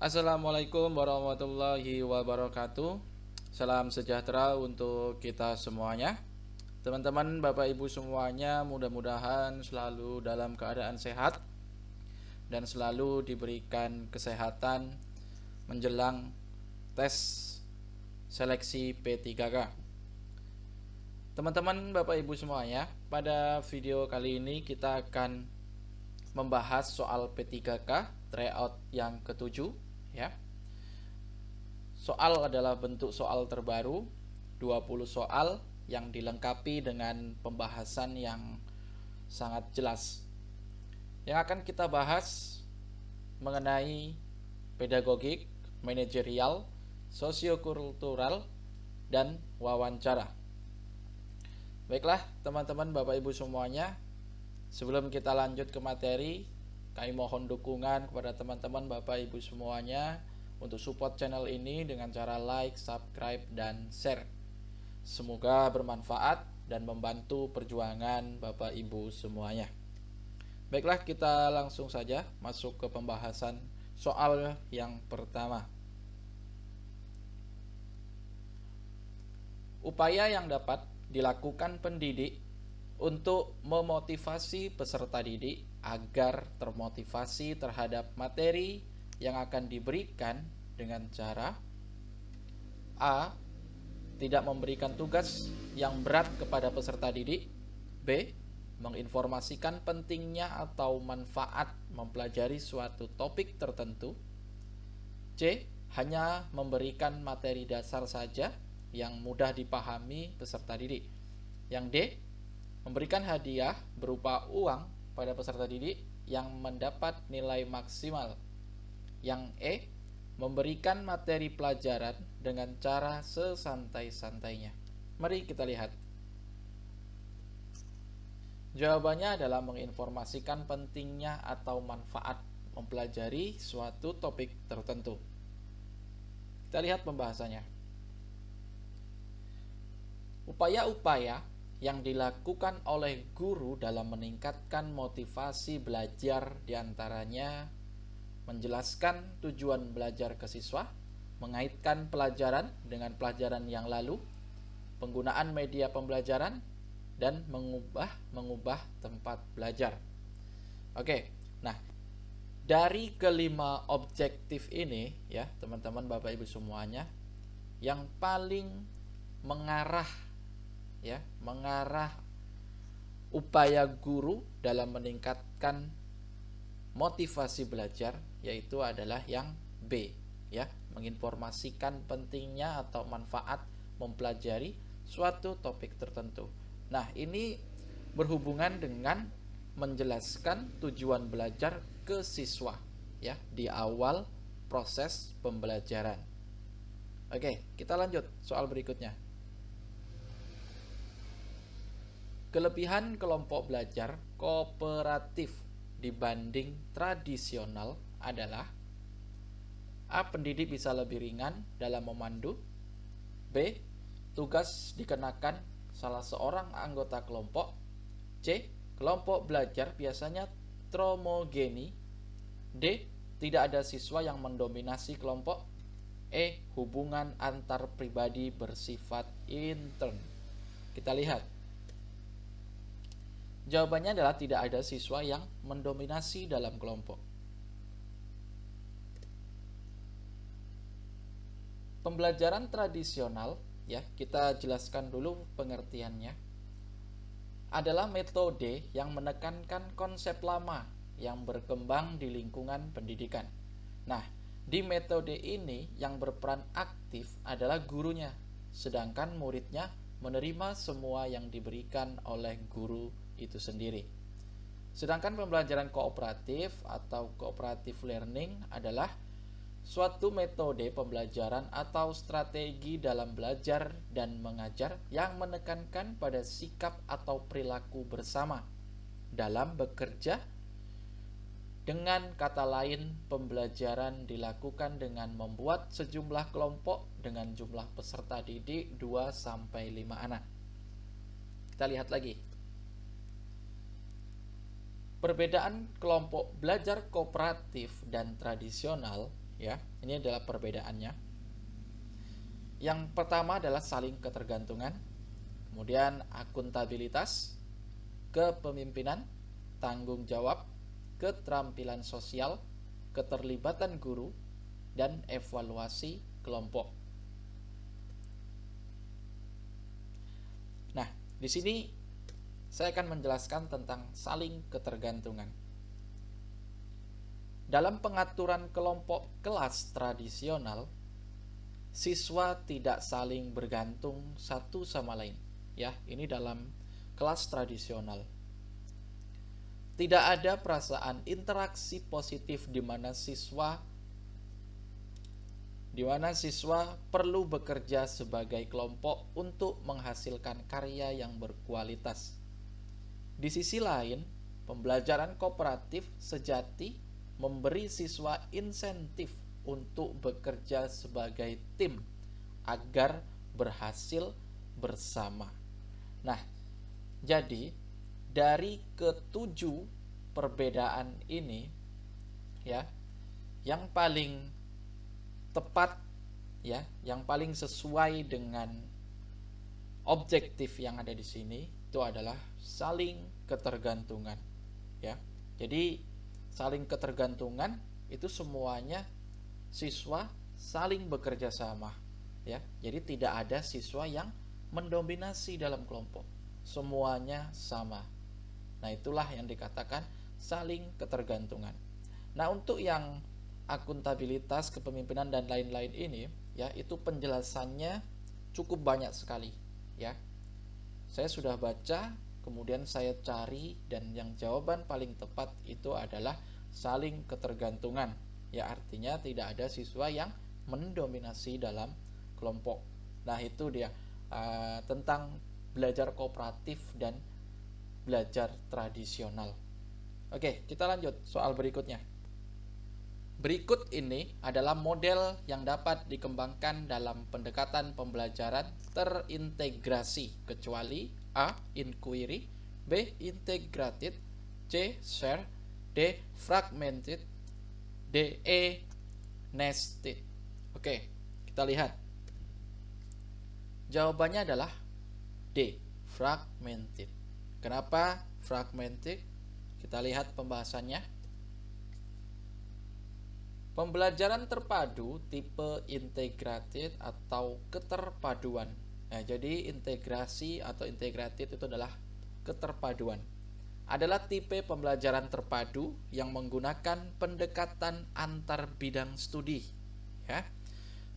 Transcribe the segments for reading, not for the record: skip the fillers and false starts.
Assalamualaikum warahmatullahi wabarakatuh. Salam sejahtera untuk kita semuanya. Teman-teman, Bapak Ibu semuanya, mudah-mudahan selalu dalam keadaan sehat dan selalu diberikan kesehatan menjelang tes seleksi P3K. Teman-teman, Bapak Ibu semuanya, pada video kali ini kita akan membahas soal P3K tryout yang ketujuh, ya. Soal adalah bentuk soal terbaru, 20 soal yang dilengkapi dengan pembahasan yang sangat jelas. Yang akan kita bahas mengenai pedagogik, manajerial, sosiokultural, dan wawancara. Baiklah teman-teman, Bapak Ibu semuanya, sebelum kita lanjut ke materi, kami mohon dukungan kepada teman-teman Bapak Ibu semuanya untuk support channel ini dengan cara like, subscribe, dan share. Semoga bermanfaat dan membantu perjuangan Bapak Ibu semuanya. Baiklah, kita langsung saja masuk ke pembahasan soal yang pertama. Upaya yang dapat dilakukan pendidik untuk memotivasi peserta didik agar termotivasi terhadap materi yang akan diberikan dengan cara A. Tidak memberikan tugas yang berat kepada peserta didik. B. Menginformasikan pentingnya atau manfaat mempelajari suatu topik tertentu. C. Hanya memberikan materi dasar saja yang mudah dipahami peserta didik. Yang D. Memberikan hadiah berupa uang pada peserta didik yang mendapat nilai maksimal. Yang E. Memberikan materi pelajaran dengan cara sesantai-santainya. Mari kita lihat. Jawabannya adalah menginformasikan pentingnya atau manfaat mempelajari suatu topik tertentu. Kita lihat pembahasannya. Upaya-upaya yang dilakukan oleh guru dalam meningkatkan motivasi belajar diantaranya menjelaskan tujuan belajar ke siswa, mengaitkan pelajaran dengan pelajaran yang lalu, penggunaan media pembelajaran, dan mengubah tempat belajar. Oke, nah dari kelima objektif ini, ya teman-teman Bapak Ibu semuanya, yang paling mengarah upaya guru dalam meningkatkan motivasi belajar yaitu adalah yang B, ya, menginformasikan pentingnya atau manfaat mempelajari suatu topik tertentu. Nah, ini berhubungan dengan menjelaskan tujuan belajar ke siswa, ya, di awal proses pembelajaran. Oke, kita lanjut soal berikutnya. Kelebihan kelompok belajar kooperatif dibanding tradisional adalah A. Pendidik bisa lebih ringan dalam memandu. B. Tugas dikenakan salah seorang anggota kelompok. C. Kelompok belajar biasanya tromogeni. D. Tidak ada siswa yang mendominasi kelompok. E. Hubungan antar pribadi bersifat intern. Kita lihat. Jawabannya adalah tidak ada siswa yang mendominasi dalam kelompok. Pembelajaran tradisional, ya, kita jelaskan dulu pengertiannya, adalah metode yang menekankan konsep lama yang berkembang di lingkungan pendidikan. Nah, di metode ini yang berperan aktif adalah gurunya, sedangkan muridnya menerima semua yang diberikan oleh guru itu sendiri. Sedangkan pembelajaran kooperatif atau cooperative learning adalah suatu metode pembelajaran atau strategi dalam belajar dan mengajar yang menekankan pada sikap atau perilaku bersama dalam bekerja. Dengan kata lain, pembelajaran dilakukan dengan membuat sejumlah kelompok dengan jumlah peserta didik 2-5 anak. Kita lihat lagi. Perbedaan kelompok belajar kooperatif dan tradisional ya. Ini adalah perbedaannya. Yang pertama adalah saling ketergantungan, kemudian akuntabilitas, kepemimpinan, tanggung jawab, keterampilan sosial, keterlibatan guru, dan evaluasi kelompok. Nah, di sini saya akan menjelaskan tentang saling ketergantungan. Dalam pengaturan kelompok kelas tradisional, siswa tidak saling bergantung satu sama lain. Ya, ini dalam kelas tradisional. Tidak ada perasaan interaksi positif di mana siswa perlu bekerja sebagai kelompok untuk menghasilkan karya yang berkualitas. Di sisi lain, pembelajaran kooperatif sejati memberi siswa insentif untuk bekerja sebagai tim agar berhasil bersama. Nah, jadi dari ketujuh perbedaan ini, ya, yang paling tepat, ya, yang paling sesuai dengan objektif yang ada di sini itu adalah saling ketergantungan, ya. Jadi saling ketergantungan itu semuanya siswa saling bekerja sama, ya. Jadi tidak ada siswa yang mendominasi dalam kelompok, semuanya sama. Nah, itulah yang dikatakan saling ketergantungan. Nah, untuk yang akuntabilitas, kepemimpinan dan lain-lain ini, ya, itu penjelasannya cukup banyak sekali, ya. Saya sudah baca, kemudian saya cari, dan yang jawaban paling tepat itu adalah saling ketergantungan. Ya, artinya tidak ada siswa yang mendominasi dalam kelompok. Nah, itu dia tentang belajar kooperatif dan belajar tradisional. Oke, kita lanjut soal berikutnya. Berikut ini adalah model yang dapat dikembangkan dalam pendekatan pembelajaran terintegrasi, kecuali A. Inquiry, B. Integrated, C. Share, D. Fragmented, D. Nested. Oke, kita lihat. Jawabannya adalah D. Fragmented. Kenapa fragmented? Kita lihat pembahasannya. Pembelajaran terpadu tipe integrated atau keterpaduan. Nah, jadi integrasi atau integrated itu adalah keterpaduan. Adalah tipe pembelajaran terpadu yang menggunakan pendekatan antar bidang studi, ya.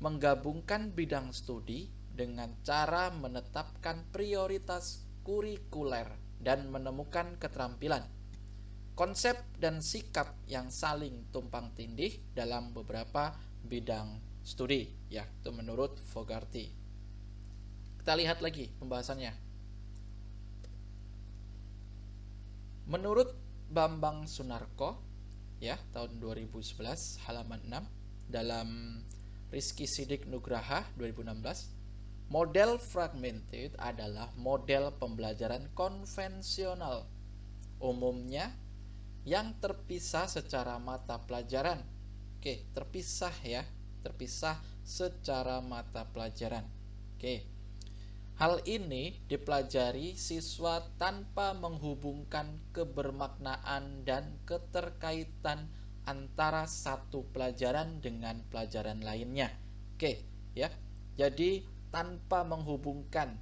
Menggabungkan bidang studi dengan cara menetapkan prioritas kurikuler dan menemukan keterampilan, konsep dan sikap yang saling tumpang tindih dalam beberapa bidang studi, ya, itu menurut Fogarty. Kita lihat lagi pembahasannya. Menurut Bambang Sunarko, ya, tahun 2011 halaman 6, dalam Rizky Sidik Nugraha 2016, model fragmented adalah model pembelajaran konvensional, umumnya yang terpisah secara mata pelajaran. Oke, terpisah, ya, terpisah secara mata pelajaran. Oke. Hal ini dipelajari siswa tanpa menghubungkan kebermaknaan dan keterkaitan antara satu pelajaran dengan pelajaran lainnya. Oke, ya. Jadi tanpa menghubungkan,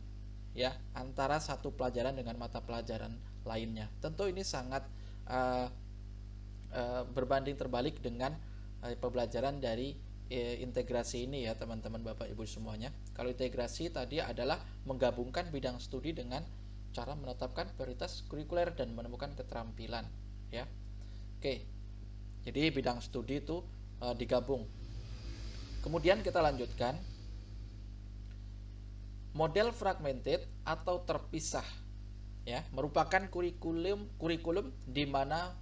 ya, antara satu pelajaran dengan mata pelajaran lainnya. Tentu ini sangat berbanding terbalik dengan pembelajaran dari integrasi ini, ya, teman-teman Bapak Ibu semuanya. Kalau integrasi tadi adalah menggabungkan bidang studi dengan cara menetapkan prioritas kurikuler dan menemukan keterampilan, ya. Oke. Jadi bidang studi itu digabung. Kemudian kita lanjutkan. Model fragmented atau terpisah, ya, merupakan kurikulum di mana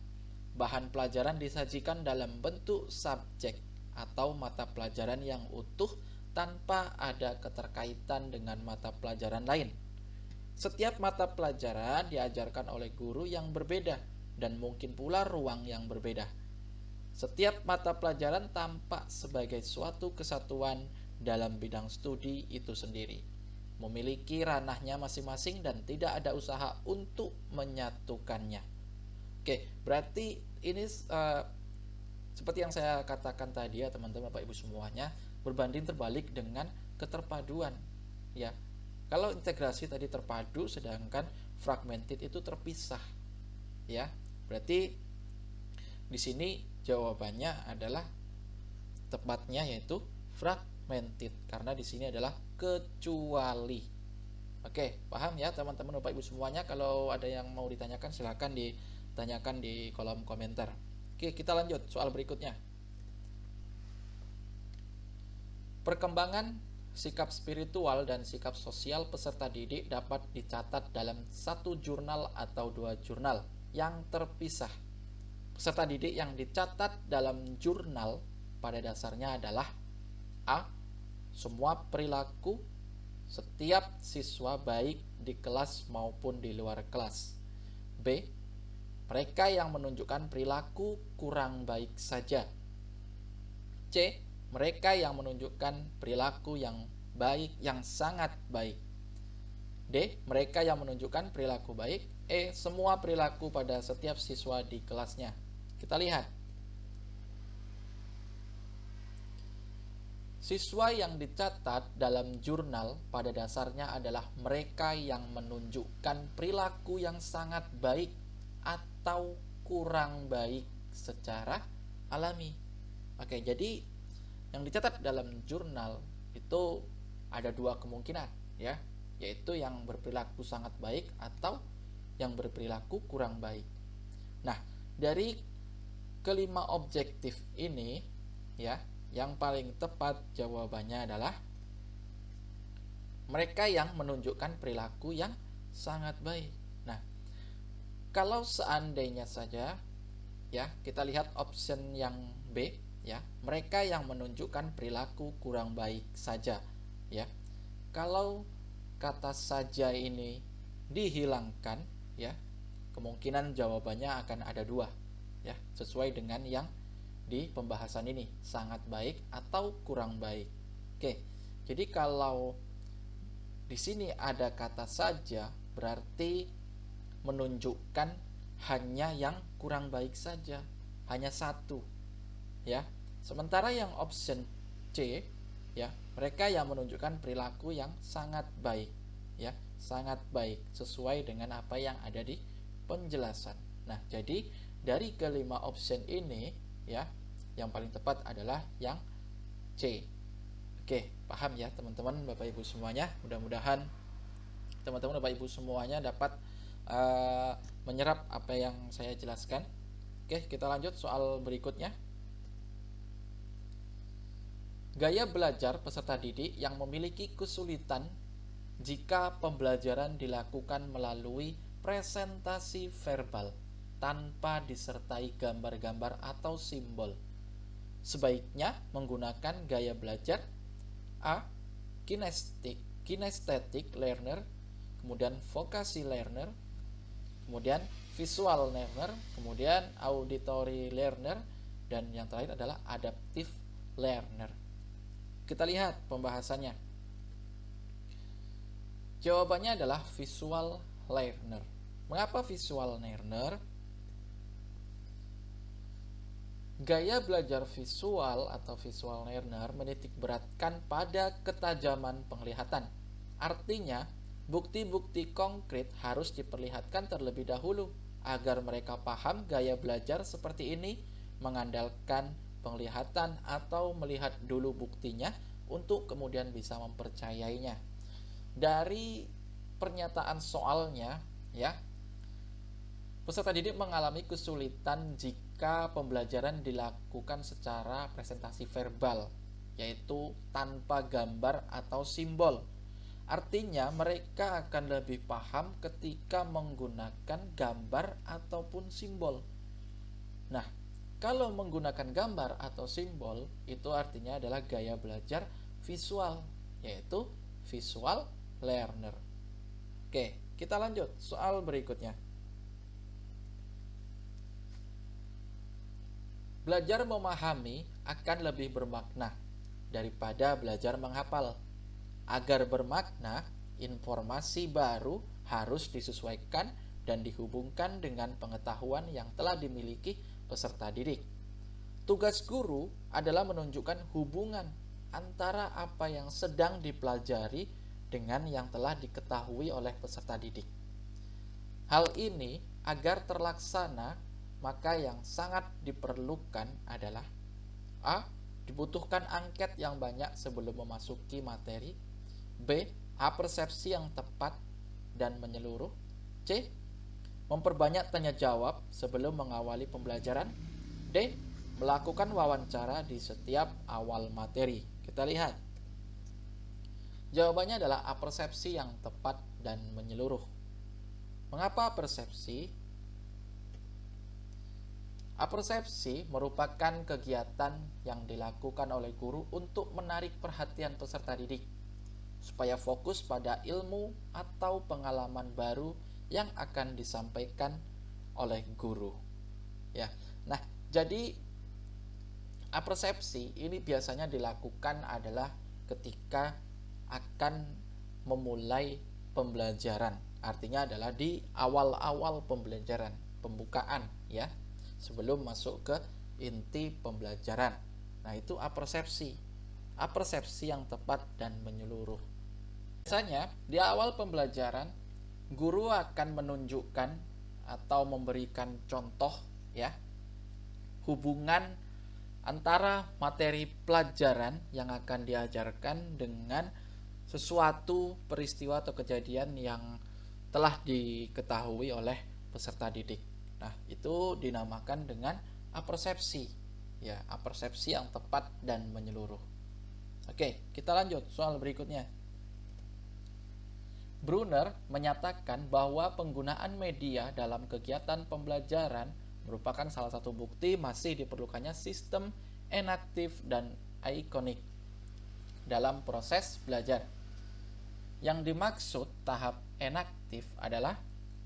bahan pelajaran disajikan dalam bentuk subjek atau mata pelajaran yang utuh tanpa ada keterkaitan dengan mata pelajaran lain. Setiap mata pelajaran diajarkan oleh guru yang berbeda dan mungkin pula ruang yang berbeda. Setiap mata pelajaran tampak sebagai suatu kesatuan dalam bidang studi itu sendiri, memiliki ranahnya masing-masing dan tidak ada usaha untuk menyatukannya. Oke, berarti ini seperti yang saya katakan tadi ya teman-teman, Bapak Ibu semuanya, berbanding terbalik dengan keterpaduan ya. Kalau integrasi tadi terpadu, sedangkan fragmented itu terpisah ya. Berarti di sini jawabannya adalah tepatnya yaitu fragmented, karena di sini adalah kecuali. Oke, paham ya teman-teman Bapak Ibu semuanya? Kalau ada yang mau ditanyakan silahkan ditanyakan di kolom komentar. Oke, kita lanjut soal berikutnya. Perkembangan sikap spiritual dan sikap sosial peserta didik dapat dicatat dalam satu jurnal atau dua jurnal yang terpisah. Peserta didik yang dicatat dalam jurnal pada dasarnya adalah A. Semua perilaku setiap siswa baik di kelas maupun di luar kelas. B. Mereka yang menunjukkan perilaku kurang baik saja. C. Mereka yang menunjukkan perilaku yang baik, yang sangat baik. D. Mereka yang menunjukkan perilaku baik. E. Semua perilaku pada setiap siswa di kelasnya. Kita lihat. Siswa yang dicatat dalam jurnal pada dasarnya adalah mereka yang menunjukkan perilaku yang sangat baik atau kurang baik secara alami. Oke, jadi yang dicatat dalam jurnal itu ada dua kemungkinan ya, yaitu yang berperilaku sangat baik atau yang berperilaku kurang baik. Nah, dari kelima objektif ini ya, yang paling tepat jawabannya adalah mereka yang menunjukkan perilaku yang sangat baik. Nah, kalau seandainya saja ya, kita lihat option yang B ya, mereka yang menunjukkan perilaku kurang baik saja ya. Kalau kata saja ini dihilangkan ya, kemungkinan jawabannya akan ada dua ya, sesuai dengan yang di pembahasan ini, sangat baik atau kurang baik. Oke, jadi kalau di sini ada kata saja, berarti menunjukkan hanya yang kurang baik saja, hanya satu ya. Sementara yang option C ya, mereka yang menunjukkan perilaku yang sangat baik ya, sangat baik sesuai dengan apa yang ada di penjelasan. Nah, jadi dari kelima option ini ya, yang paling tepat adalah yang C. Oke, paham ya teman-teman Bapak Ibu semuanya? Mudah-mudahan teman-teman Bapak Ibu semuanya dapat menyerap apa yang saya jelaskan. Oke, kita lanjut soal berikutnya. Gaya belajar peserta didik yang memiliki kesulitan jika pembelajaran dilakukan melalui presentasi verbal tanpa disertai gambar-gambar atau simbol. Sebaiknya menggunakan gaya belajar A. Kinesthetic learner, kemudian vokasi learner, kemudian visual learner, kemudian auditory learner, dan yang terakhir adalah adaptive learner. Kita lihat pembahasannya. Jawabannya adalah visual learner. Mengapa visual learner? Gaya belajar visual atau visual learner menitik beratkan pada ketajaman penglihatan. Artinya, bukti-bukti konkret harus diperlihatkan terlebih dahulu agar mereka paham gaya belajar seperti ini mengandalkan penglihatan atau melihat dulu buktinya untuk kemudian bisa mempercayainya. Dari pernyataan soalnya ya, peserta didik mengalami kesulitan jika pembelajaran dilakukan secara presentasi verbal, yaitu tanpa gambar atau simbol. Artinya mereka akan lebih paham ketika menggunakan gambar ataupun simbol. Nah, kalau menggunakan gambar atau simbol, itu artinya adalah gaya belajar visual, yaitu visual learner. Oke, kita lanjut soal berikutnya. Belajar memahami akan lebih bermakna daripada belajar menghafal. Agar bermakna, informasi baru harus disesuaikan dan dihubungkan dengan pengetahuan yang telah dimiliki peserta didik. Tugas guru adalah menunjukkan hubungan antara apa yang sedang dipelajari dengan yang telah diketahui oleh peserta didik. Hal ini agar terlaksana, maka yang sangat diperlukan adalah A. Dibutuhkan angket yang banyak sebelum memasuki materi. B. Persepsi yang tepat dan menyeluruh. C. Memperbanyak tanya jawab sebelum mengawali pembelajaran. D. Melakukan wawancara di setiap awal materi. Kita lihat. Jawabannya adalah persepsi yang tepat dan menyeluruh. Mengapa persepsi? Persepsi merupakan kegiatan yang dilakukan oleh guru untuk menarik perhatian peserta didik supaya fokus pada ilmu atau pengalaman baru yang akan disampaikan oleh guru. Ya. Nah, jadi persepsi ini biasanya dilakukan adalah ketika akan memulai pembelajaran. Artinya adalah di awal-awal pembelajaran, pembukaan ya, sebelum masuk ke inti pembelajaran. Nah, itu persepsi. Persepsi yang tepat dan menyeluruh. Biasanya di awal pembelajaran guru akan menunjukkan atau memberikan contoh ya, hubungan antara materi pelajaran yang akan diajarkan dengan sesuatu peristiwa atau kejadian yang telah diketahui oleh peserta didik. Nah, itu dinamakan dengan persepsi. Ya, persepsi yang tepat dan menyeluruh. Oke, kita lanjut soal berikutnya. Brunner menyatakan bahwa penggunaan media dalam kegiatan pembelajaran merupakan salah satu bukti masih diperlukannya sistem enaktif dan ikonik dalam proses belajar. Yang dimaksud tahap enaktif adalah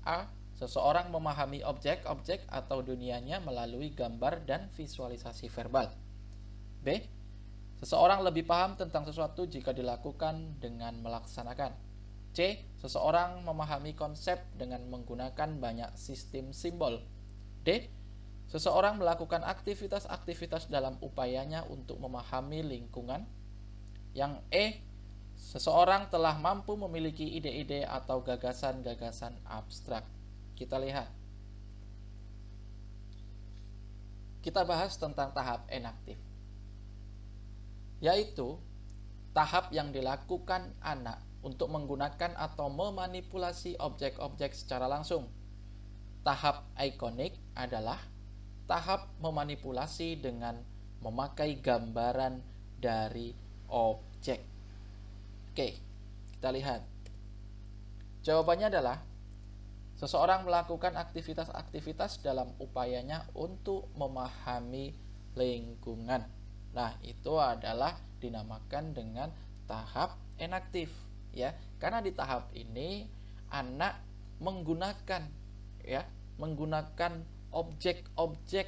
A. Seseorang memahami objek-objek atau dunianya melalui gambar dan visualisasi verbal. B. Seseorang lebih paham tentang sesuatu jika dilakukan dengan melaksanakan. C. Seseorang memahami konsep dengan menggunakan banyak sistem simbol. D. Seseorang melakukan aktivitas-aktivitas dalam upayanya untuk memahami lingkungan. Yang E. Seseorang telah mampu memiliki ide-ide atau gagasan-gagasan abstrak. Kita lihat. Kita bahas tentang tahap enaktif, yaitu tahap yang dilakukan anak untuk menggunakan atau memanipulasi objek-objek secara langsung. Tahap ikonik adalah tahap memanipulasi dengan memakai gambaran dari objek. Oke, kita lihat. Jawabannya adalah seseorang melakukan aktivitas-aktivitas dalam upayanya untuk memahami lingkungan. Nah, itu adalah dinamakan dengan tahap enaktif ya. Karena di tahap ini anak menggunakan objek-objek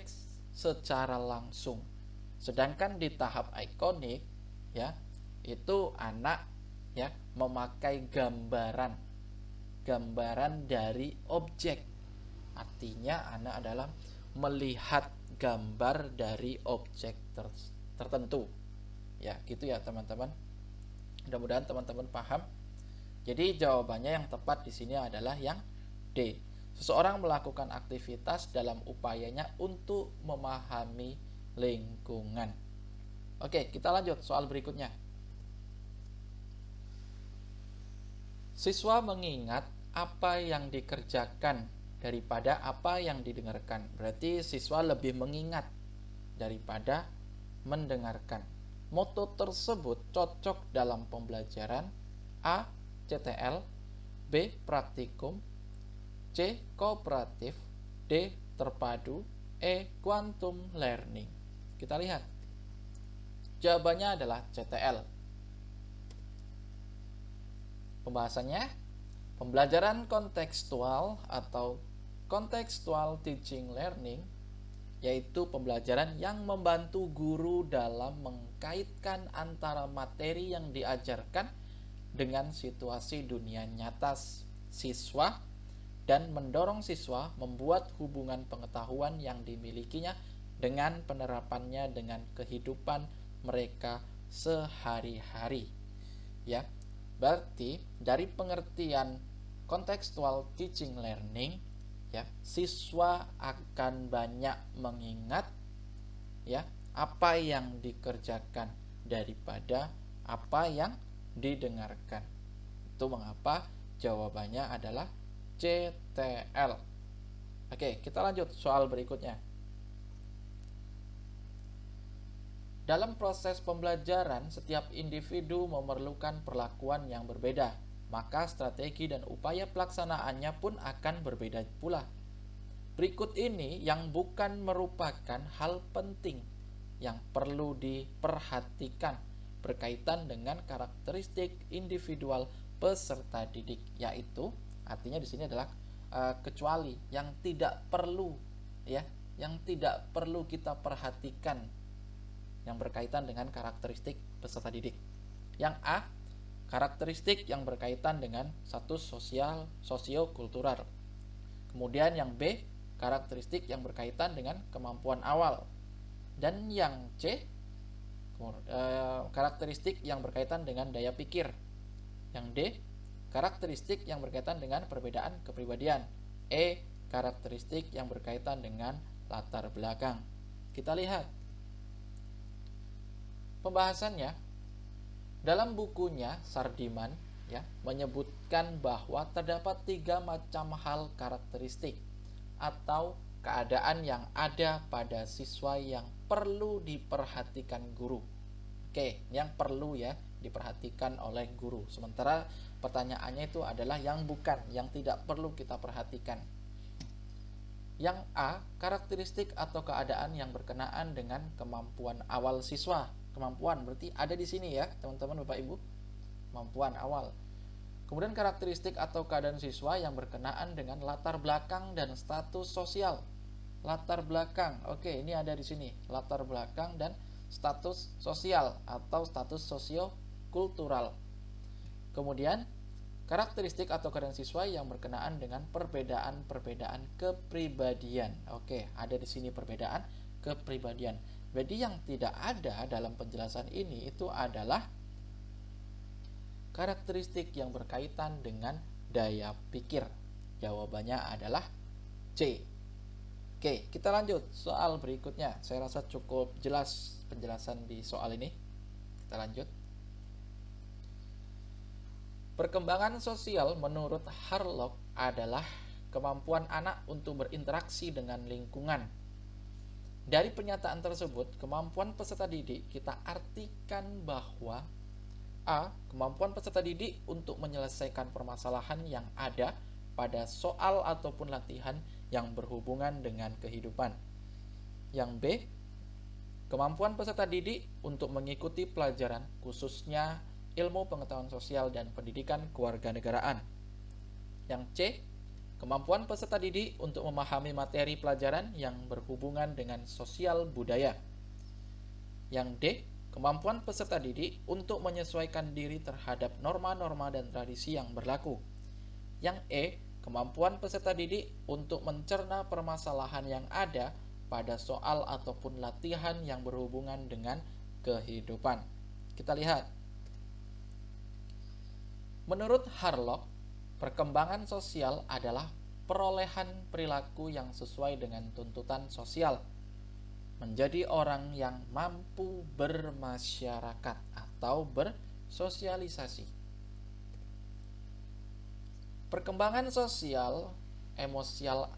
secara langsung. Sedangkan di tahap ikonik ya, itu anak ya memakai gambaran dari objek. Artinya anak adalah melihat gambar dari objek tertentu. Ya, gitu ya teman-teman. Mudah-mudahan teman-teman paham. Jadi jawabannya yang tepat di sini adalah yang D. Seseorang melakukan aktivitas dalam upayanya untuk memahami lingkungan. Oke, kita lanjut soal berikutnya. Siswa mengingat apa yang dikerjakan daripada apa yang didengarkan. Berarti siswa lebih mengingat daripada mendengarkan. Moto tersebut cocok dalam pembelajaran A. CTL, B. Praktikum, C. Kooperatif, D. Terpadu, E. Quantum Learning. Kita lihat. Jawabannya adalah CTL. Pembahasannya, pembelajaran kontekstual atau contextual teaching learning yaitu pembelajaran yang membantu guru dalam mengkaitkan antara materi yang diajarkan dengan situasi dunia nyata siswa dan mendorong siswa membuat hubungan pengetahuan yang dimilikinya dengan penerapannya dengan kehidupan mereka sehari-hari. Ya, berarti dari pengertian kontekstual teaching learning, ya, siswa akan banyak mengingat ya apa yang dikerjakan daripada apa yang didengarkan. Itu mengapa jawabannya adalah CTL. Oke, kita lanjut soal berikutnya. Dalam proses pembelajaran, setiap individu memerlukan perlakuan yang berbeda, maka strategi dan upaya pelaksanaannya pun akan berbeda pula. Berikut ini yang bukan merupakan hal penting yang perlu diperhatikan berkaitan dengan karakteristik individual peserta didik, yaitu artinya di sini adalah kecuali yang tidak perlu ya, yang tidak perlu kita perhatikan yang berkaitan dengan karakteristik peserta didik. Yang A, karakteristik yang berkaitan dengan status sosial sosiokultural. Kemudian yang B, karakteristik yang berkaitan dengan kemampuan awal. Dan yang C, karakteristik yang berkaitan dengan daya pikir. Yang D, karakteristik yang berkaitan dengan perbedaan kepribadian. E, karakteristik yang berkaitan dengan latar belakang. Kita lihat pembahasannya. Dalam bukunya Sardiman ya menyebutkan bahwa terdapat 3 macam hal karakteristik atau keadaan yang ada pada siswa yang perlu diperhatikan guru. Oke, yang perlu ya diperhatikan oleh guru. Sementara pertanyaannya itu adalah yang bukan, yang tidak perlu kita perhatikan. Yang A, karakteristik atau keadaan yang berkenaan dengan kemampuan awal siswa. Kemampuan berarti ada di sini ya, teman-teman Bapak Ibu. Kemampuan awal. Kemudian karakteristik atau keadaan siswa yang berkenaan dengan latar belakang dan status sosial. Latar belakang. Oke, ini ada di sini. Latar belakang dan status sosial atau status sosiokultural. Kemudian karakteristik atau keadaan siswa yang berkenaan dengan perbedaan-perbedaan kepribadian. Oke, ada di sini perbedaan kepribadian. Jadi yang tidak ada dalam penjelasan ini itu adalah karakteristik yang berkaitan dengan daya pikir. Jawabannya adalah C. Oke, kita lanjut soal berikutnya. Saya rasa cukup jelas penjelasan di soal ini. Kita lanjut. Perkembangan sosial menurut Harlock adalah kemampuan anak untuk berinteraksi dengan lingkungan. Dari pernyataan tersebut, kemampuan peserta didik kita artikan bahwa A. Kemampuan peserta didik untuk menyelesaikan permasalahan yang ada pada soal ataupun latihan yang berhubungan dengan kehidupan. Yang B. Kemampuan peserta didik untuk mengikuti pelajaran, khususnya ilmu pengetahuan sosial dan pendidikan kewarganegaraan. Yang C. Kemampuan peserta didik untuk memahami materi pelajaran yang berhubungan dengan sosial budaya. Yang D. Kemampuan peserta didik untuk menyesuaikan diri terhadap norma-norma dan tradisi yang berlaku. Yang E. Kemampuan peserta didik untuk mencerna permasalahan yang ada pada soal ataupun latihan yang berhubungan dengan kehidupan. Kita lihat. Menurut Harlock, perkembangan sosial adalah perolehan perilaku yang sesuai dengan tuntutan sosial, menjadi orang yang mampu bermasyarakat atau bersosialisasi. Perkembangan sosial emosional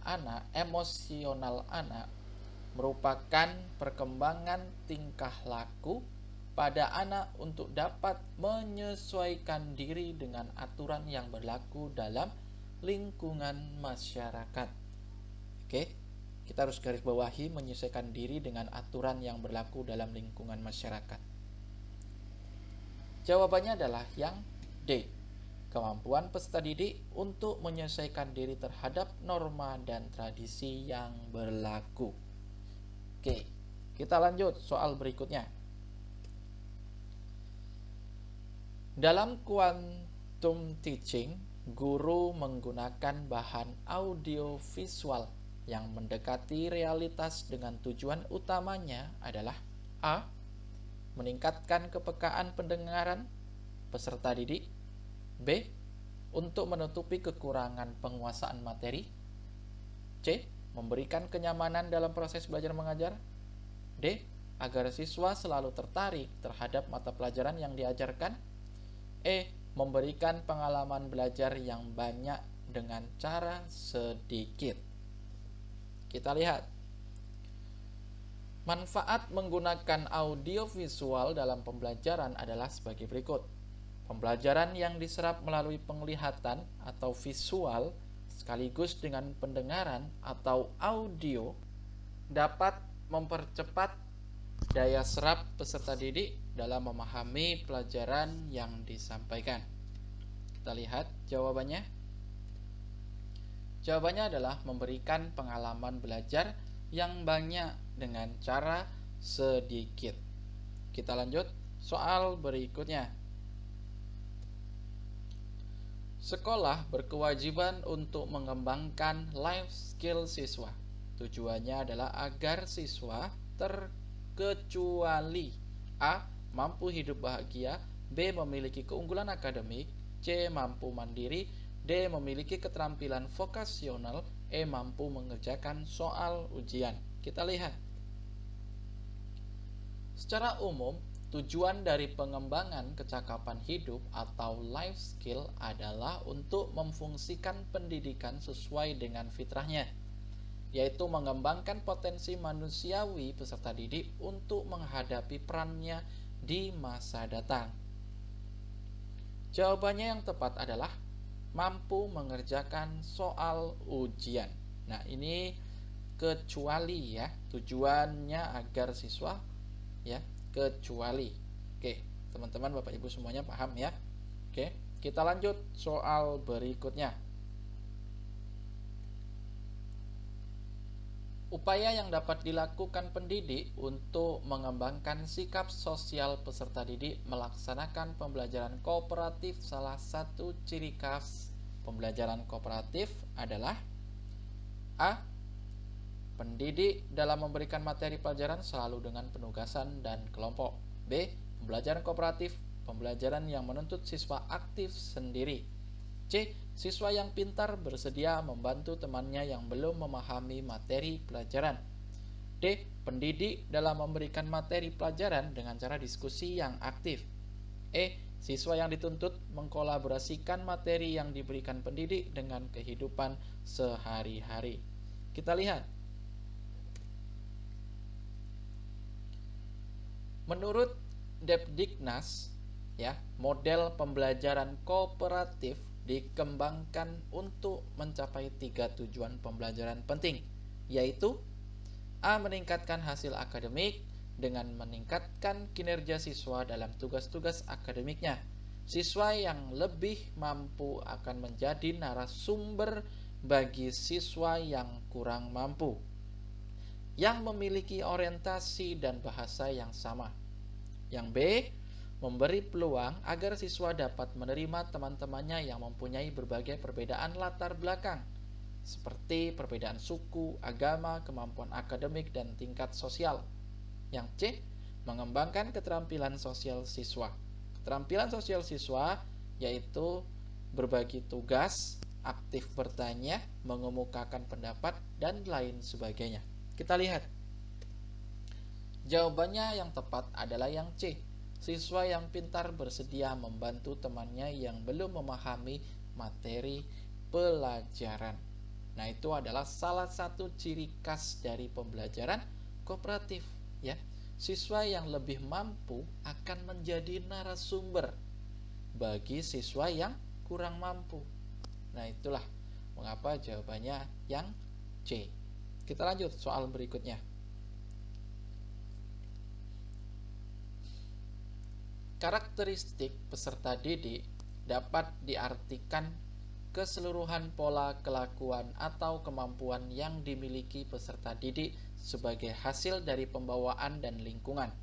anak merupakan perkembangan tingkah laku pada anak untuk dapat menyesuaikan diri dengan aturan yang berlaku dalam lingkungan masyarakat. Oke, kita harus garis bawahi menyesuaikan diri dengan aturan yang berlaku dalam lingkungan masyarakat. Jawabannya adalah yang D. Kemampuan peserta didik untuk menyesuaikan diri terhadap norma dan tradisi yang berlaku. Oke, kita lanjut soal berikutnya. Dalam quantum teaching, guru menggunakan bahan audiovisual yang mendekati realitas dengan tujuan utamanya adalah A. Meningkatkan kepekaan pendengaran peserta didik. B. Untuk menutupi kekurangan penguasaan materi. C. Memberikan kenyamanan dalam proses belajar mengajar. D. Agar siswa selalu tertarik terhadap mata pelajaran yang diajarkan. E. Memberikan pengalaman belajar yang banyak dengan cara sedikit. Kita lihat. Manfaat menggunakan audiovisual dalam pembelajaran adalah sebagai berikut. Pembelajaran yang diserap melalui penglihatan atau visual sekaligus dengan pendengaran atau audio dapat mempercepat daya serap peserta didik dalam memahami pelajaran yang disampaikan. Kita lihat jawabannya. Jawabannya adalah memberikan pengalaman belajar yang banyak dengan cara sedikit. Kita lanjut soal berikutnya. Sekolah berkewajiban untuk mengembangkan life skill siswa. Tujuannya adalah agar siswa terkecuali A. Mampu hidup bahagia. B. Memiliki keunggulan akademik. C. Mampu mandiri. D. Memiliki keterampilan vokasional. E. Mampu mengerjakan soal ujian. Kita lihat. Secara umum, tujuan dari pengembangan kecakapan hidup atau life skill adalah untuk memfungsikan pendidikan sesuai dengan fitrahnya, yaitu mengembangkan potensi manusiawi peserta didik untuk menghadapi perannya di masa datang. Jawabannya yang tepat adalah mampu mengerjakan soal ujian. Nah, ini kecuali ya, tujuannya agar siswa ya, kecuali. Oke, teman-teman Bapak Ibu semuanya paham ya? Oke, kita lanjut soal berikutnya. Upaya yang dapat dilakukan pendidik untuk mengembangkan sikap sosial peserta didik melaksanakan pembelajaran kooperatif. Salah satu ciri khas pembelajaran kooperatif adalah A. Pendidik dalam memberikan materi pelajaran selalu dengan penugasan dan kelompok. B. Pembelajaran kooperatif, pembelajaran yang menuntut siswa aktif sendiri. C. Siswa yang pintar bersedia membantu temannya yang belum memahami materi pelajaran. D. Pendidik dalam memberikan materi pelajaran dengan cara diskusi yang aktif. E. Siswa yang dituntut mengkolaborasikan materi yang diberikan pendidik dengan kehidupan sehari-hari. Kita lihat. Menurut Depdiknas, ya, model pembelajaran kooperatif dikembangkan untuk mencapai 3 tujuan pembelajaran penting, yaitu A. Meningkatkan hasil akademik dengan meningkatkan kinerja siswa dalam tugas-tugas akademiknya. Siswa yang lebih mampu akan menjadi narasumber bagi siswa yang kurang mampu, yang memiliki orientasi dan bahasa yang sama. Yang B. Memberi peluang agar siswa dapat menerima teman-temannya yang mempunyai berbagai perbedaan latar belakang, seperti perbedaan suku, agama, kemampuan akademik, dan tingkat sosial. Yang C. Mengembangkan keterampilan sosial siswa. Keterampilan sosial siswa yaitu berbagi tugas, aktif bertanya, mengemukakan pendapat, dan lain sebagainya. Kita lihat. Jawabannya yang tepat adalah yang C. Siswa yang pintar bersedia membantu temannya yang belum memahami materi pelajaran. Nah, itu adalah salah satu ciri khas dari pembelajaran kooperatif, ya. Siswa yang lebih mampu akan menjadi narasumber bagi siswa yang kurang mampu. Nah, itulah mengapa jawabannya yang C. Kita lanjut soal berikutnya. Karakteristik peserta didik dapat diartikan keseluruhan pola kelakuan atau kemampuan yang dimiliki peserta didik sebagai hasil dari pembawaan dan lingkungan.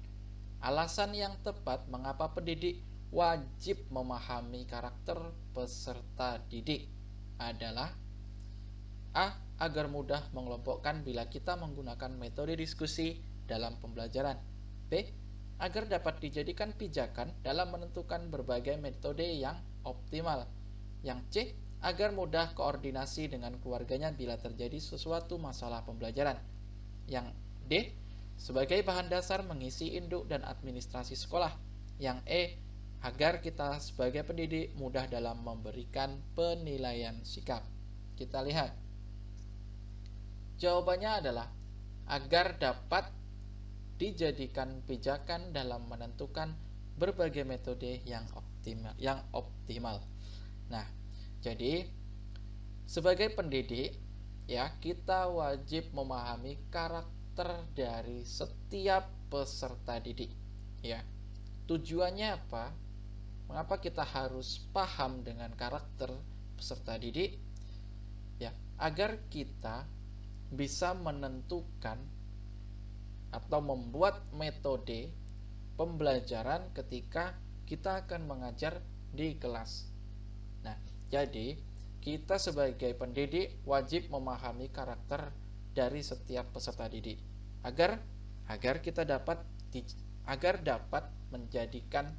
Alasan yang tepat mengapa pendidik wajib memahami karakter peserta didik adalah A. Agar mudah mengelompokkan bila kita menggunakan metode diskusi dalam pembelajaran. B. Agar dapat dijadikan pijakan dalam menentukan berbagai metode yang optimal. Yang C. Agar mudah koordinasi dengan keluarganya bila terjadi sesuatu masalah pembelajaran. Yang D. Sebagai bahan dasar mengisi induk dan administrasi sekolah. Yang E. Agar kita sebagai pendidik mudah dalam memberikan penilaian sikap. Kita lihat. Jawabannya adalah agar dapat dijadikan pijakan dalam menentukan berbagai metode yang optimal. Nah, jadi sebagai pendidik ya, kita wajib memahami karakter dari setiap peserta didik. Ya. Tujuannya apa? Mengapa kita harus paham dengan karakter peserta didik? Ya, agar kita bisa menentukan atau membuat metode pembelajaran ketika kita akan mengajar di kelas. Nah, jadi kita sebagai pendidik wajib memahami karakter dari setiap peserta didik agar dapat menjadikan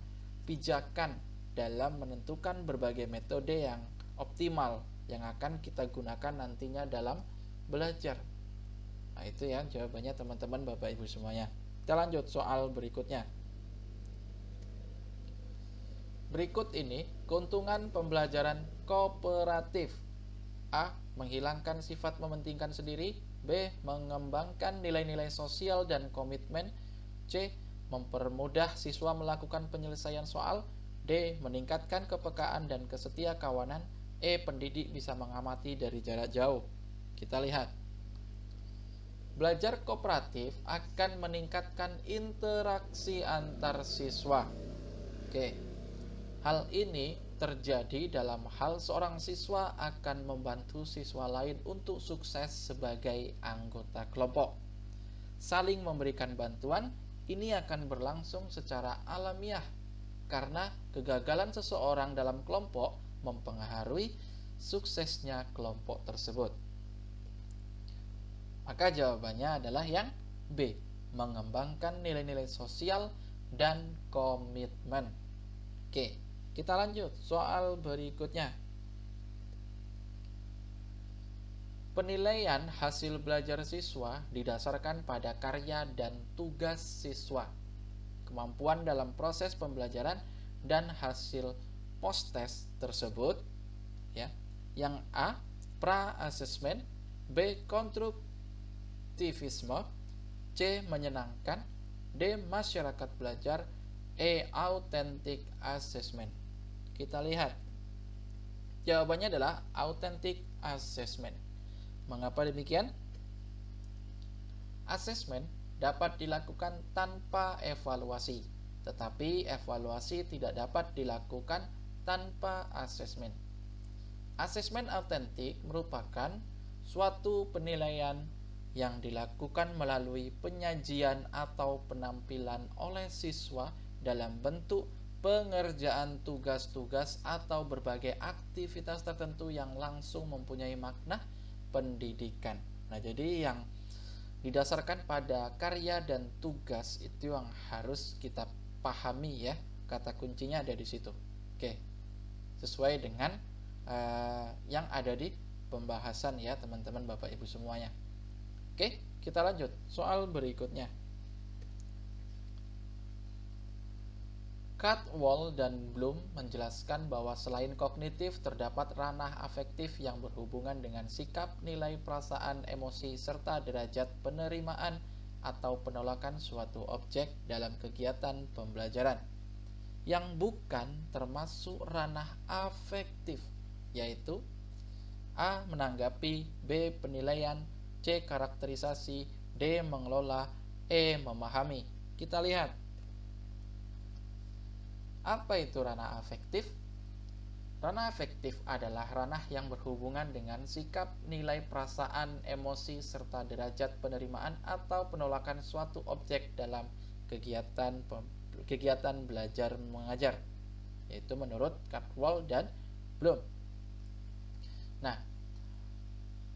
pijakan dalam menentukan berbagai metode yang optimal yang akan kita gunakan nantinya dalam belajar. Nah, itu ya jawabannya teman-teman Bapak Ibu semuanya. Kita lanjut soal berikutnya. Berikut ini keuntungan pembelajaran kooperatif. A. Menghilangkan sifat mementingkan sendiri. B. Mengembangkan nilai-nilai sosial dan komitmen. C. Mempermudah siswa melakukan penyelesaian soal. D. Meningkatkan kepekaan dan kesetia kawanan. E. Pendidik bisa mengamati dari jarak jauh. Kita lihat. Belajar kooperatif akan meningkatkan interaksi antar siswa. Oke. Hal ini terjadi dalam hal seorang siswa akan membantu siswa lain untuk sukses sebagai anggota kelompok. Saling memberikan bantuan ini akan berlangsung secara alamiah karena kegagalan seseorang dalam kelompok mempengaruhi suksesnya kelompok tersebut. Maka jawabannya adalah yang B. Mengembangkan nilai-nilai sosial dan komitmen. Oke, kita lanjut soal berikutnya. Penilaian hasil belajar siswa didasarkan pada karya dan tugas siswa, kemampuan dalam proses pembelajaran dan hasil post-test tersebut ya. Yang A. Pra-assessment. B. Konstruktivisme. C. Menyenangkan. D. Masyarakat belajar. E. Authentic assessment. Kita lihat. Jawabannya adalah authentic assessment. Mengapa demikian? Assessment dapat dilakukan tanpa evaluasi, tetapi evaluasi tidak dapat dilakukan tanpa assessment. Assessment autentik merupakan suatu penilaian yang dilakukan melalui penyajian atau penampilan oleh siswa dalam bentuk pengerjaan tugas-tugas atau berbagai aktivitas tertentu yang langsung mempunyai makna pendidikan. Nah, jadi yang didasarkan pada karya dan tugas itu yang harus kita pahami ya. Kata kuncinya ada di situ. Oke. Sesuai dengan yang ada di pembahasan ya, teman-teman Bapak Ibu semuanya. Oke, kita lanjut soal berikutnya. Caldwell dan Bloom menjelaskan bahwa selain kognitif terdapat ranah afektif yang berhubungan dengan sikap, nilai, perasaan, emosi, serta derajat penerimaan atau penolakan suatu objek dalam kegiatan pembelajaran yang bukan termasuk ranah afektif, yaitu A. Menanggapi, B. Penilaian, C. Karakterisasi, D. Mengelola, E. Memahami. Kita lihat. Apa itu ranah afektif? Ranah afektif adalah ranah yang berhubungan dengan sikap, nilai, perasaan, emosi, serta derajat penerimaan atau penolakan suatu objek dalam kegiatan belajar mengajar, yaitu menurut Cadwell dan Bloom. Nah,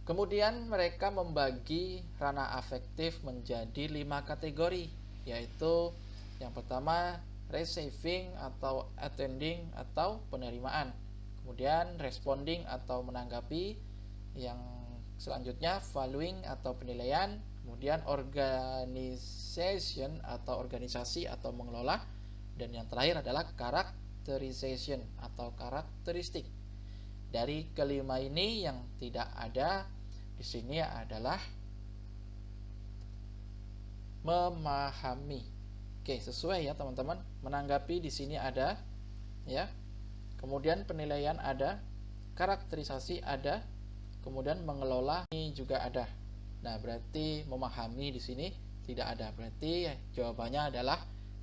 kemudian mereka membagi ranah afektif menjadi 5 kategori, yaitu yang pertama receiving atau attending atau penerimaan, kemudian responding atau menanggapi, yang selanjutnya valuing atau penilaian, kemudian organization atau organisasi atau mengelola, dan yang terakhir adalah characterization atau karakteristik. Dari kelima ini yang tidak ada di sini adalah memahami. Oke, sesuai ya teman-teman. Menanggapi di sini ada ya. Kemudian penilaian ada, karakterisasi ada, kemudian mengelola ini juga ada. Nah, berarti memahami di sini tidak ada. Berarti jawabannya adalah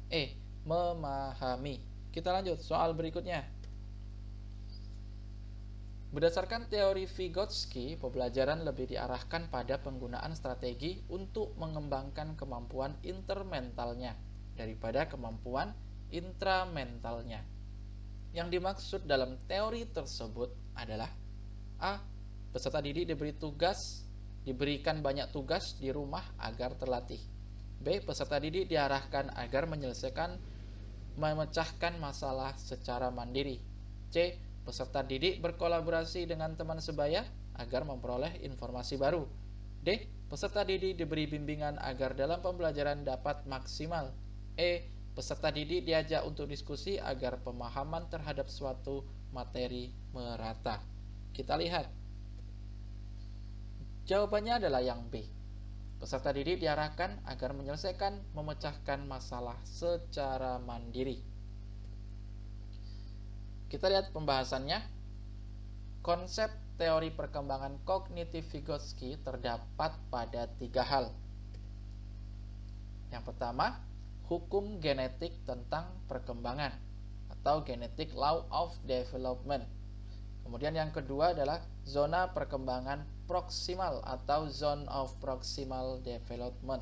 E, memahami. Kita lanjut soal berikutnya. Berdasarkan teori Vygotsky, pembelajaran lebih diarahkan pada penggunaan strategi untuk mengembangkan kemampuan intermentalnya daripada kemampuan intramentalnya. Yang dimaksud dalam teori tersebut adalah A. Peserta didik diberikan banyak tugas di rumah agar terlatih. B. Peserta didik diarahkan agar memecahkan masalah secara mandiri. C. Peserta didik berkolaborasi dengan teman sebaya agar memperoleh informasi baru. D. Peserta didik diberi bimbingan agar dalam pembelajaran dapat maksimal. E. Peserta didik diajak untuk diskusi agar pemahaman terhadap suatu materi merata. Kita lihat. Jawabannya adalah yang B. Peserta didik diarahkan agar memecahkan masalah secara mandiri. Kita lihat pembahasannya. Konsep teori perkembangan kognitif Vygotsky terdapat pada 3 hal. Yang pertama, hukum genetik tentang perkembangan atau genetic law of development. Kemudian yang kedua adalah zona perkembangan proksimal atau zone of proximal development.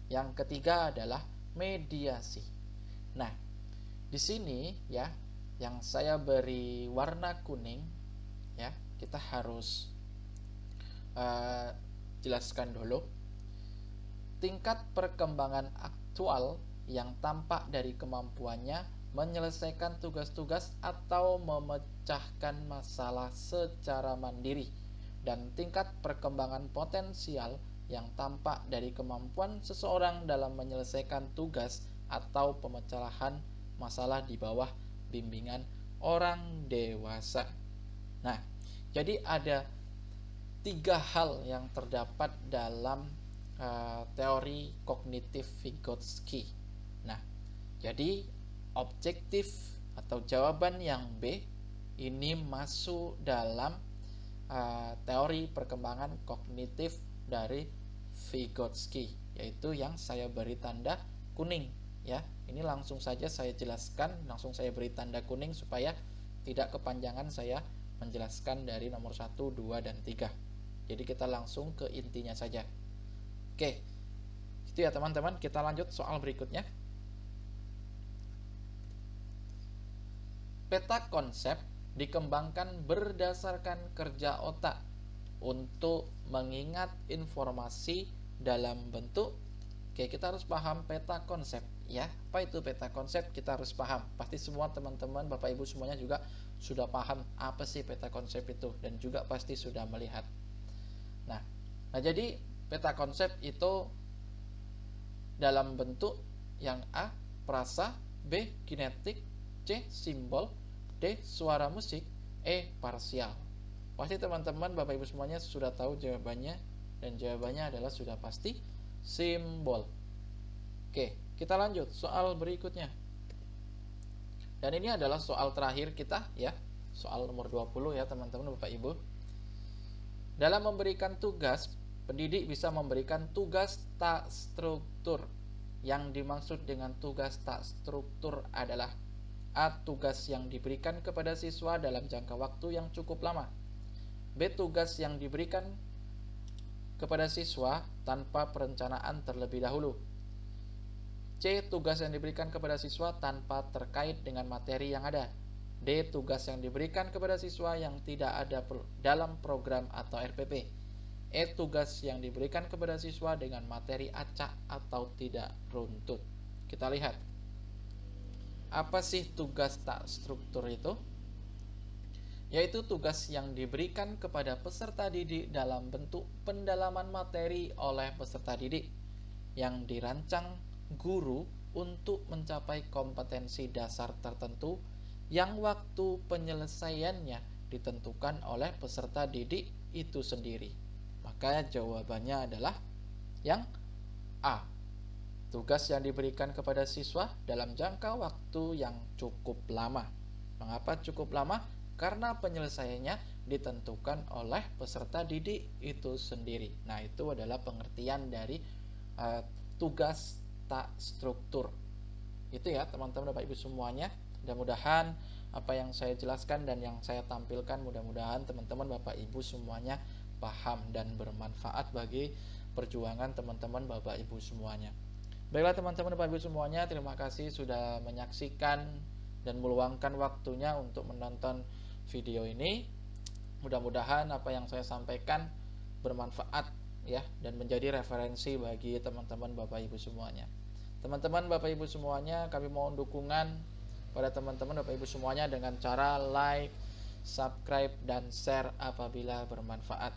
Yang ketiga adalah mediasi. Nah, di sini ya, yang saya beri warna kuning ya, kita harus jelaskan dulu tingkat perkembangan aktual yang tampak dari kemampuannya menyelesaikan tugas-tugas atau memecahkan masalah secara mandiri, dan tingkat perkembangan potensial yang tampak dari kemampuan seseorang dalam menyelesaikan tugas atau pemecahan masalah di bawah bimbingan orang dewasa. Nah, jadi ada 3 hal yang terdapat dalam teori kognitif Vygotsky. Nah, jadi objektif atau jawaban yang B ini masuk dalam teori perkembangan kognitif dari Vygotsky, yaitu yang saya beri tanda kuning ya. Ini langsung saja saya jelaskan, langsung saya beri tanda kuning supaya tidak kepanjangan saya menjelaskan dari nomor 1, 2, dan 3. Jadi kita langsung ke intinya saja. Oke, itu ya teman-teman. Kita lanjut soal berikutnya. Peta konsep dikembangkan berdasarkan kerja otak untuk mengingat informasi dalam bentuk. Oke, kita harus paham peta konsep ya. Apa itu peta konsep? Kita harus paham. Pasti semua teman-teman, Bapak Ibu semuanya juga sudah paham apa sih peta konsep itu, dan juga pasti sudah melihat. Nah, jadi peta konsep itu dalam bentuk yang A, frasa, B, kinetik, C, simbol, D, suara musik, E, parsial. Pasti teman-teman, Bapak Ibu semuanya sudah tahu jawabannya, dan jawabannya adalah sudah pasti simbol. Oke, kita lanjut soal berikutnya. Dan ini adalah soal terakhir kita ya, soal nomor 20 ya teman-teman, Bapak Ibu. Dalam memberikan tugas, pendidik bisa memberikan tugas tak struktur. Yang dimaksud dengan tugas tak struktur adalah A. Tugas yang diberikan kepada siswa dalam jangka waktu yang cukup lama. B. Tugas yang diberikan kepada siswa tanpa perencanaan terlebih dahulu. C. Tugas yang diberikan kepada siswa tanpa terkait dengan materi yang ada. D. Tugas yang diberikan kepada siswa yang tidak ada dalam program atau RPP. E. Tugas yang diberikan kepada siswa dengan materi acak atau tidak runtut. Kita lihat, apa sih tugas tak struktur itu? Yaitu tugas yang diberikan kepada peserta didik dalam bentuk pendalaman materi oleh peserta didik yang dirancang guru untuk mencapai kompetensi dasar tertentu yang waktu penyelesaiannya ditentukan oleh peserta didik itu sendiri. Maka jawabannya adalah yang A. Tugas yang diberikan kepada siswa dalam jangka waktu yang cukup lama. Mengapa cukup lama? Karena penyelesaiannya ditentukan oleh peserta didik itu sendiri. Nah, itu adalah pengertian dari tugas tak struktur. Itu ya teman-teman Bapak Ibu semuanya. Mudah-mudahan apa yang saya jelaskan dan yang saya tampilkan, mudah-mudahan teman-teman Bapak Ibu semuanya paham dan bermanfaat bagi perjuangan teman-teman Bapak Ibu semuanya. Baiklah teman-teman Bapak Ibu semuanya, terima kasih sudah menyaksikan dan meluangkan waktunya untuk menonton video ini. Mudah-mudahan apa yang saya sampaikan bermanfaat ya, dan menjadi referensi bagi teman-teman Bapak Ibu semuanya. Teman-teman Bapak Ibu semuanya, kami mohon dukungan pada teman-teman Bapak Ibu semuanya dengan cara like, subscribe, dan share apabila bermanfaat.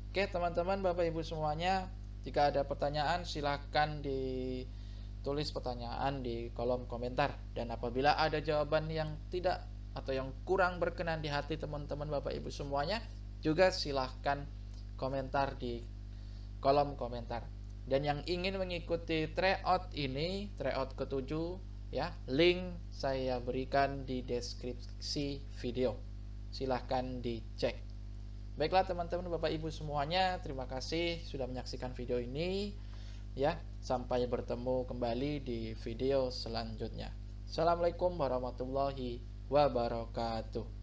Oke teman-teman Bapak Ibu semuanya, jika ada pertanyaan silahkan ditulis pertanyaan di kolom komentar. Dan apabila ada jawaban yang tidak atau yang kurang berkenan di hati teman-teman Bapak Ibu semuanya, juga silahkan komentar di kolom komentar. Dan yang ingin mengikuti tryout ini, tryout ke-7 ya, link saya berikan di deskripsi video. Silahkan dicek. Baiklah teman-teman Bapak Ibu semuanya, terima kasih sudah menyaksikan video ini ya. Sampai bertemu kembali di video selanjutnya. Assalamualaikum warahmatullahi wabarakatuh.